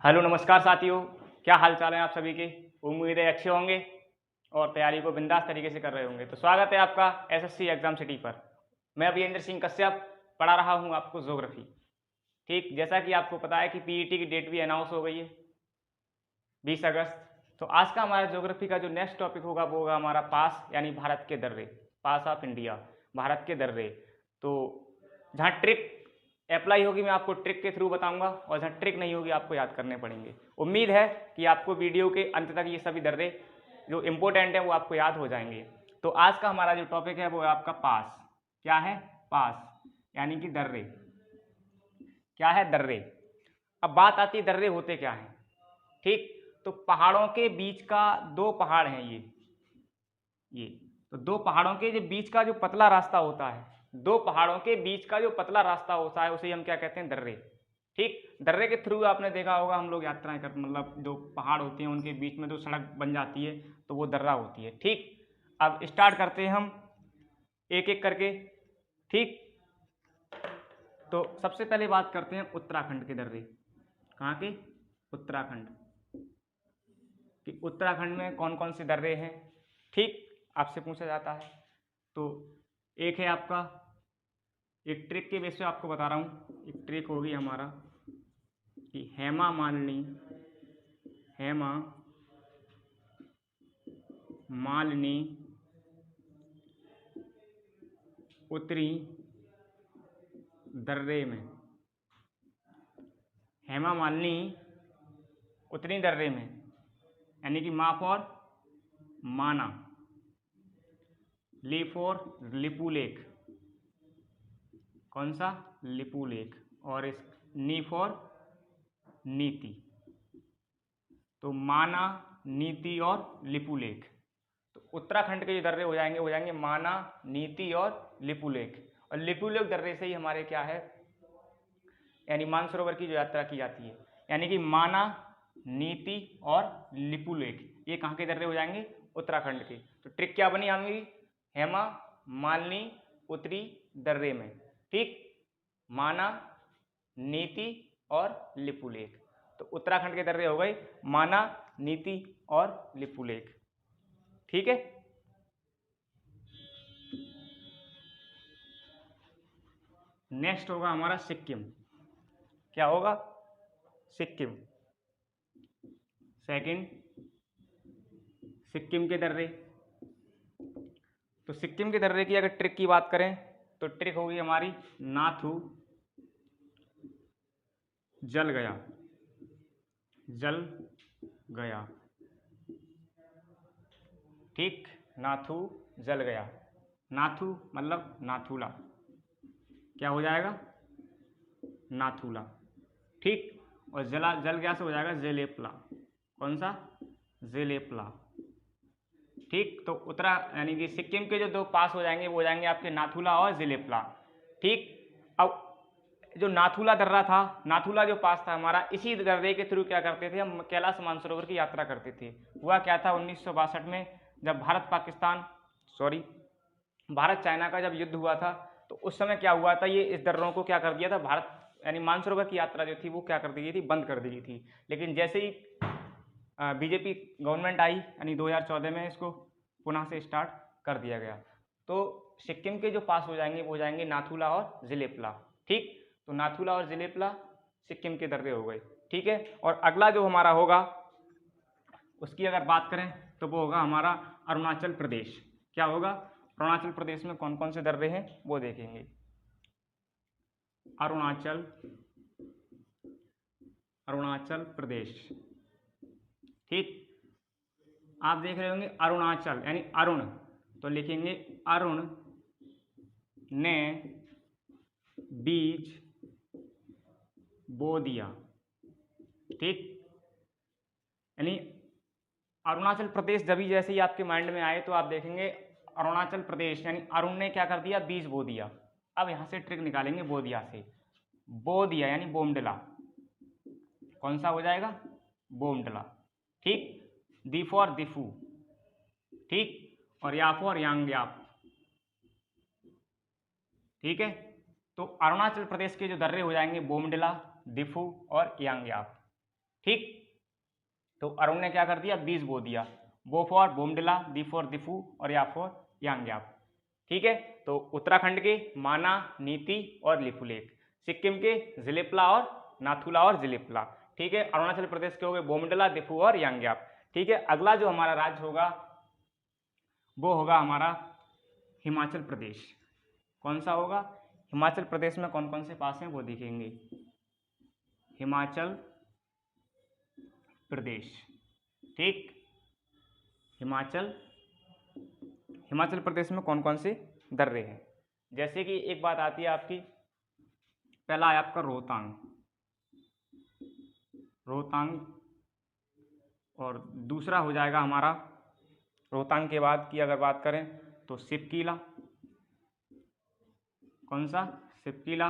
Hello नमस्कार साथियों, क्या हाल चाल है आप सभी के। उम्मीद है अच्छे होंगे और तैयारी को बिंदास तरीके से कर रहे होंगे। तो स्वागत है आपका एसएससी एग्जाम सिटी पर। मैं अभियेंद्र सिंह कश्यप पढ़ा रहा हूं आपको ज्योग्राफी। ठीक जैसा कि आपको पता है कि पीईटी की डेट भी अनाउंस हो गई है 20 अगस्त। तो आज का हमारा ज्योग्राफी का जो नेक्स्ट टॉपिक होगा वो होगा हमारा पास, यानी भारत के दर्रे, पास ऑफ इंडिया, भारत के दर्रे। तो जहाँ ट्रिक अप्लाई होगी मैं आपको ट्रिक के थ्रू बताऊंगा और जहाँ ट्रिक नहीं होगी आपको याद करने पड़ेंगे। उम्मीद है कि आपको वीडियो के अंत तक ये सभी दर्रे जो इम्पोर्टेंट है वो आपको याद हो जाएंगे। तो आज का हमारा जो टॉपिक है वो है आपका पास। क्या है? पास यानी कि दर्रे। क्या है? दर्रे। अब बात आती है दर्रे होते क्या हैं। ठीक, तो पहाड़ों के बीच का दो पहाड़ हैं ये तो दो पहाड़ों के जो बीच का जो पतला रास्ता होता है, दो पहाड़ों के बीच का जो पतला रास्ता होता है उसे हम क्या कहते हैं? दर्रे। ठीक, दर्रे के थ्रू आपने देखा होगा हम लोग यात्राएं कर, मतलब जो पहाड़ होते हैं उनके बीच में जो सड़क बन जाती है तो वो दर्रा होती है। ठीक, अब स्टार्ट करते हैं हम एक एक करके। ठीक, तो सबसे पहले बात करते हैं उत्तराखंड के दर्रे। कहाँ के? उत्तराखंड। कि उत्तराखंड में कौन कौन से दर्रे हैं, ठीक, आपसे पूछा जाता है। तो एक है आपका, एक ट्रिक के बेस पे आपको बता रहा हूँ, एक ट्रिक होगी हमारा कि हेमा मालिनी, हेमा मालिनी उत्तरी दर्रे में, हेमा मालिनी उत्तरी दर्रे में, यानी कि मा फॉर माना, ली फॉर लिपू लेक, कौन सा? लिपू लेक, और इस नी फॉर नीति। तो माना, नीति और लिपू लेक। तो उत्तराखंड के जो दर्रे हो जाएंगे वो जाएंगे माना, नीति और लिपू लेक। और लिपू लेक दर्रे से ही हमारे क्या है, यानी मानसरोवर की जो यात्रा की जाती है। यानी कि माना, नीति और लिपू लेक ये कहाँ के दर्रे हो जाएंगे? उत्तराखंड के। तो ट्रिक क्या बनी हमारी? हेमा मालिनी उत्तरी दर्रे में। ठीक, माना, नीति और लिपू लेक। तो उत्तराखंड के दर्रे हो गए माना, नीति और लिपू लेक। ठीक है। नेक्स्ट होगा हमारा सिक्किम। क्या होगा? सिक्किम। सेकंड, सिक्किम के दर्रे। तो सिक्किम के दर्रे की अगर ट्रिक की बात करें तो ट्रिक होगी हमारी नाथू जल गया, जल गया। ठीक, नाथू जल गया। नाथू मतलब नाथुला, क्या हो जाएगा? नाथुला। ठीक, और जला जल गया से हो जाएगा जेलेपला। कौन सा? जेलेपला। ठीक, तो उत्तरा यानी कि सिक्किम के जो दो पास हो जाएंगे वो हो जाएंगे आपके नाथुला और जेलेपला। ठीक, अब जो नाथुला दर्रा था, नाथुला जो पास था हमारा, इसी दर्रे के थ्रू क्या करते थे हम? कैलाश मानसरोवर की यात्रा करते थे। हुआ क्या था 1962 में, जब भारत चाइना का जब युद्ध हुआ था तो उस समय क्या हुआ था, ये इस दर्रों को क्या कर दिया था, भारत यानी मानसरोवर की यात्रा जो थी वो क्या कर दी गई थी? बंद कर दी गई थी। लेकिन जैसे ही बीजेपी गवर्नमेंट आई यानी 2014 में इसको पुनः से स्टार्ट कर दिया गया। तो सिक्किम के जो पास हो जाएंगे वो हो जाएंगे नाथुला और जिलेपला। ठीक, तो नाथुला और जिलेपला सिक्किम के दर्रे हो गए। ठीक है, और अगला जो हमारा होगा उसकी अगर बात करें तो वो होगा हमारा अरुणाचल प्रदेश। क्या होगा? अरुणाचल प्रदेश में कौन कौन से दर्रे हैं वो देखेंगे। अरुणाचल, अरुणाचल प्रदेश। ठीक, आप देख रहे होंगे अरुणाचल यानी अरुण, तो लिखेंगे अरुण ने बीज बो दिया। ठीक, यानी अरुणाचल प्रदेश जब भी जैसे ही आपके माइंड में आए तो आप देखेंगे अरुणाचल प्रदेश यानी अरुण ने क्या कर दिया? बीज बो दिया। अब यहां से ट्रिक निकालेंगे बो दिया से। बो दिया यानी बोमडिला, कौन सा हो जाएगा? बोमडिला। ठीक, दी फॉर दिफू। ठीक, और या फॉर यांग्याप। ठीक है, तो अरुणाचल प्रदेश के जो दर्रे हो जाएंगे बोमडिला, दिफू और यांग्याप। ठीक, तो अरुण ने क्या कर दिया, 20 बो दिया, बो for Bomdila, the for Diphu और या फॉर यांग्याप। ठीक है, तो उत्तराखंड के माना, नीति और लिपुलेख, सिक्किम के जिलेपला और नाथुला और जिलेपला। ठीक है, अरुणाचल प्रदेश के हो गए बोमडिला, दिफू और यांग्याप। ठीक है, अगला जो हमारा राज्य होगा वो होगा हमारा हिमाचल प्रदेश। कौन सा होगा, हिमाचल प्रदेश में कौन कौन से पास हैं वो देखेंगे। हिमाचल प्रदेश, ठीक, हिमाचल प्रदेश में कौन कौन से दर्रे हैं। जैसे कि एक बात आती है आपकी, पहला है आपका रोहतांग, और दूसरा हो जाएगा हमारा, रोहतांग के बाद की अगर बात करें तो सिपकीला, कौन सा, सिपकीला,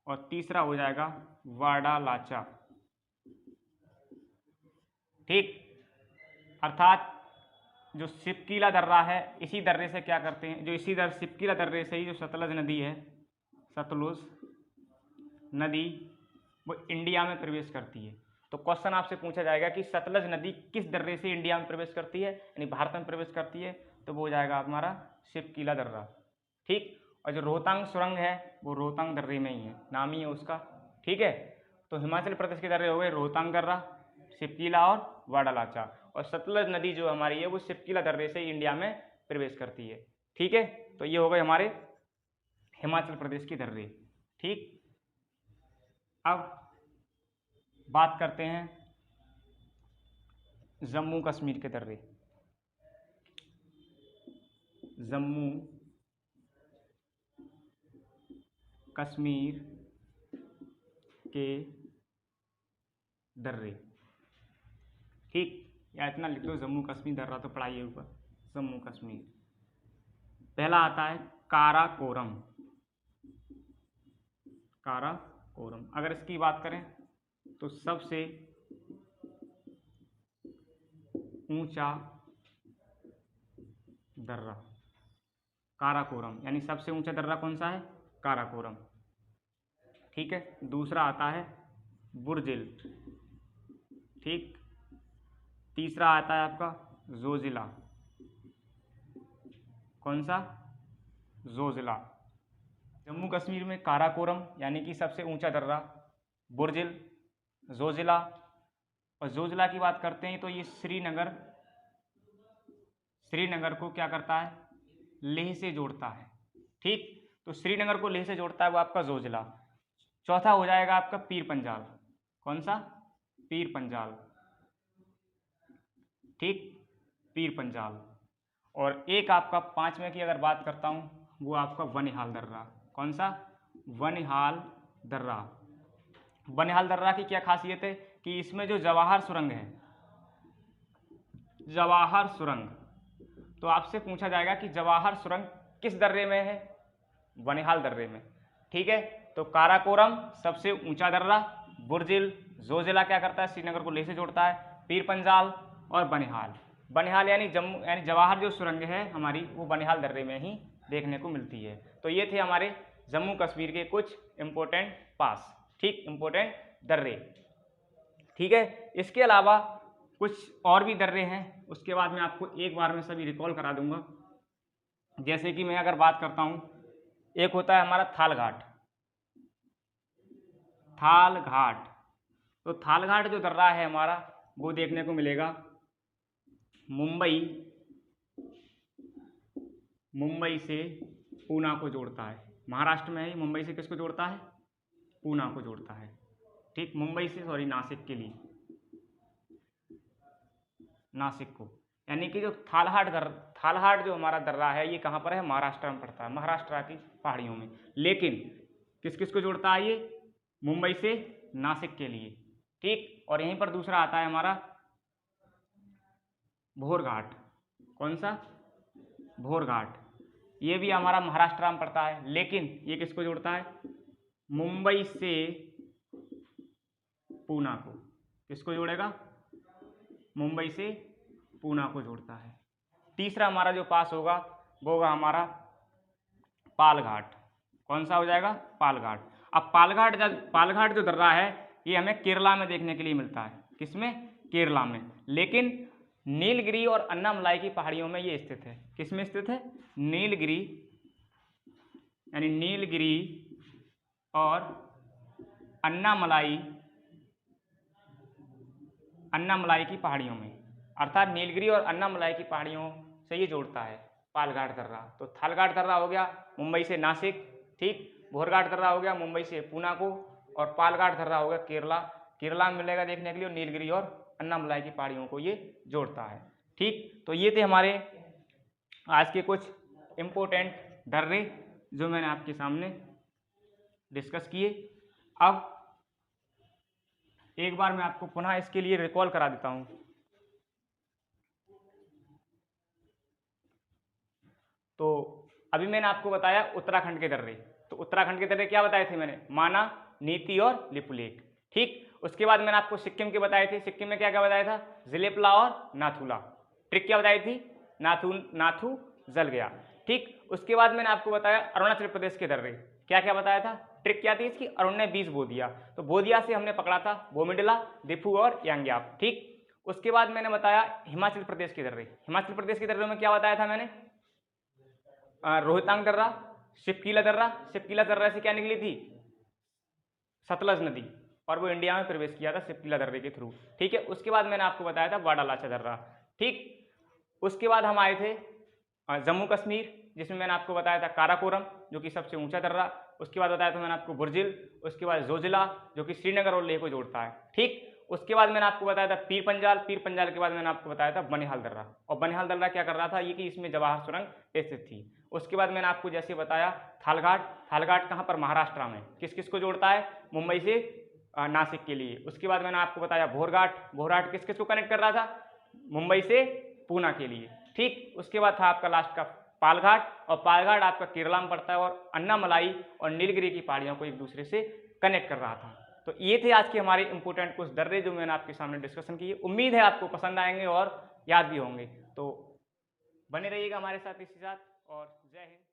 और तीसरा हो जाएगा वाडालाचा। ठीक, अर्थात जो सिपकीला दर्रा है, इसी दर्रे से क्या करते हैं, जो इसी सिपकीला दर्रे से ही जो सतलज नदी है, सतलुज नदी, वो इंडिया में प्रवेश करती है। तो क्वेश्चन आपसे पूछा जाएगा कि सतलज नदी किस दर्रे से इंडिया में प्रवेश करती है, यानी भारत में प्रवेश करती है, तो वो हो जाएगा हमारा सिपकीला दर्रा। ठीक, और जो रोहतांग सुरंग है वो रोहतांग दर्रे में ही है, नाम ही है उसका। ठीक है, तो हिमाचल प्रदेश के दर्रे हो गए रोहतांग दर्रा, सिपकीला और वाडालाचा, और सतलज नदी जो हमारी है वो सिपकीला दर्रे से इंडिया में प्रवेश करती है। ठीक है, तो ये हो गए हमारे हिमाचल प्रदेश की दर्रे। ठीक, अब बात करते हैं जम्मू कश्मीर के दर्रे। जम्मू कश्मीर के दर्रे। ठीक, या इतना लिख लो, जम्मू कश्मीर दर्रा तो पढ़ाइए ऊपर, जम्मू कश्मीर। पहला आता है काराकोरम, काराकोरम। अगर इसकी बात करें तो सबसे ऊंचा दर्रा काराकोरम, यानी सबसे ऊंचा दर्रा कौन सा है, काराकोरम। ठीक है, दूसरा आता है बुर्जिल। ठीक, तीसरा आता है आपका जोजिला, कौन सा, जोजिला। जम्मू कश्मीर में काराकोरम यानी कि सबसे ऊंचा दर्रा, बुर्जिल, जोजिला, और जोजिला की बात करते हैं तो ये श्रीनगर को क्या करता है, लेह से जोड़ता है। ठीक, तो श्रीनगर को लेह से जोड़ता है वो आपका जोजिला। चौथा हो जाएगा आपका पीर पंजाल, कौन सा, पीर पंजाल। ठीक, पीर पंजाल। और एक आपका पांचवें की अगर बात करता हूँ वो आपका बनिहाल दर्रा, कौन सा, बनिहाल दर्रा। बनिहाल दर्रा की क्या खासियत है कि इसमें जो जवाहर सुरंग है, जवाहर सुरंग, तो आपसे पूछा जाएगा कि जवाहर सुरंग किस दर्रे में है, बनिहाल दर्रे में। ठीक है, तो काराकोरम सबसे ऊंचा दर्रा, बुर्जिल, जोजिला क्या करता है, श्रीनगर को लेह से जोड़ता है, पीर पंजाल और बनिहाल। बनिहाल यानी जवाहर जो सुरंग है हमारी वो बनिहाल दर्रे में ही देखने को मिलती है। तो ये थे हमारे जम्मू कश्मीर के कुछ इंपॉर्टेंट पास, ठीक, इंपॉर्टेंट दर्रे। ठीक है, इसके अलावा कुछ और भी दर्रे हैं, उसके बाद मैं आपको एक बार में सभी रिकॉल करा दूंगा। जैसे कि मैं अगर बात करता हूं, एक होता है हमारा थालघाट, थालघाट। तो थालघाट जो दर्रा है हमारा वो देखने को मिलेगा मुंबई से पूना को जोड़ता है, महाराष्ट्र में है। मुंबई से किसको जोड़ता है, पूना को जोड़ता है। ठीक, मुंबई से नासिक के लिए, नासिक को, यानी कि जो थालघाट जो हमारा दर्रा है ये कहाँ पर है, महाराष्ट्र में पड़ता है, महाराष्ट्र की पहाड़ियों में। लेकिन किस किस को जोड़ता है ये, मुंबई से नासिक के लिए। ठीक, और यहीं पर दूसरा आता है हमारा भोरघाट, कौन सा, भोरघाट। ये भी हमारा महाराष्ट्र में पड़ता है, लेकिन ये किसको जोड़ता है, मुंबई से पूना को। किसको जोड़ेगा, मुंबई से पूना को जोड़ता है। तीसरा हमारा जो पास होगा वो होगा हमारा पालघाट, कौन सा हो जाएगा, पालघाट। अब पालघाट जो दर्रा है ये हमें केरला में देखने के लिए मिलता है। किसमें? केरला में। लेकिन नीलगिरी और अन्नामलाई की पहाड़ियों में ये स्थित है। किसमें स्थित है? नीलगिरी, यानी नीलगिरी और अन्नामलाई की पहाड़ियों में, अर्थात नीलगिरी और अन्नामलाई की पहाड़ियों से ये जोड़ता है पालघाट दर्रा। तो थालघाट दर्रा हो गया मुंबई से नासिक, ठीक। भोरघाट दर्रा हो गया मुंबई से पूना को, और पालघाट दर्रा हो गया केरला में मिलेगा देखने के लिए। नीलगिरी और अन्नामलाई की पहाड़ियों को ये जोड़ता है, ठीक। तो ये थे हमारे आज के कुछ इम्पोर्टेंट दर्रे जो मैंने आपके सामने डिस्कस किए। अब एक बार मैं आपको पुनः इसके लिए रिकॉल करा देता हूं। तो अभी मैंने आपको बताया उत्तराखंड के दर्रे। तो उत्तराखंड के दर्रे क्या बताए थे मैंने? माना, नीति और लिपुलेख, ठीक। उसके बाद मैंने आपको सिक्किम के बताए थे। सिक्किम में क्या क्या बताया था? जिलेपला और नाथुला। ट्रिक क्या बताई थी? नाथू जल गया, ठीक। उसके बाद मैंने आपको बताया अरुणाचल प्रदेश के दर्रे। क्या क्या बताया था? ट्रिक क्या थी इसकी? अरुण ने 20 बो दिया, तो बोदिया से हमने पकड़ा था बोमिडिला, दिफू और यांग्याप, ठीक। उसके बाद मैंने बताया हिमाचल प्रदेश के दर्रे। हिमाचल प्रदेश के दर्रे में क्या बताया था मैंने? रोहतांग दर्रा, शिपकीला दर्रा से क्या निकली थी? सतलज नदी, और वो इंडिया में प्रवेश किया था शिपकीला दर्रे के थ्रू, ठीक है। उसके बाद मैंने आपको बताया था वाडालाचा दर्रा, ठीक। उसके बाद हम आए थे जम्मू कश्मीर, जिसमें मैंने आपको बताया था काराकोरम जो कि सबसे ऊंचा दर्रा। उसके बाद बताया था मैंने आपको बुर्जिल। उसके बाद जोजिला जो कि श्रीनगर और लेह को जोड़ता है, ठीक। उसके बाद मैंने आपको बताया था पीर पंजाल के बाद मैंने आपको बताया था बनिहाल दर्रा। और बनिहाल दर्रा क्या कर रहा था? ये कि इसमें जवाहर सुरंग स्थित थी। उसके बाद मैंने आपको जैसे बताया थालघाट कहाँ पर? महाराष्ट्र में। किस किस को जोड़ता है? मुंबई से नासिक के लिए। उसके बाद मैंने आपको बताया भोरघाट किस किस को कनेक्ट कर रहा था? मुंबई से पूना के लिए, ठीक। उसके बाद था आपका लास्ट का पालघाट, और पालघाट आपका केरला में पड़ता है, और अन्नामलाई और नीलगिरी की पहाड़ियों को एक दूसरे से कनेक्ट कर रहा था। तो ये थे आज के हमारे इंपोर्टेंट कुछ दर्रे जो मैंने आपके सामने डिस्कशन किए। उम्मीद है आपको पसंद आएंगे और याद भी होंगे। तो बने रहिएगा हमारे साथ इसी साथ, और जय हिंद।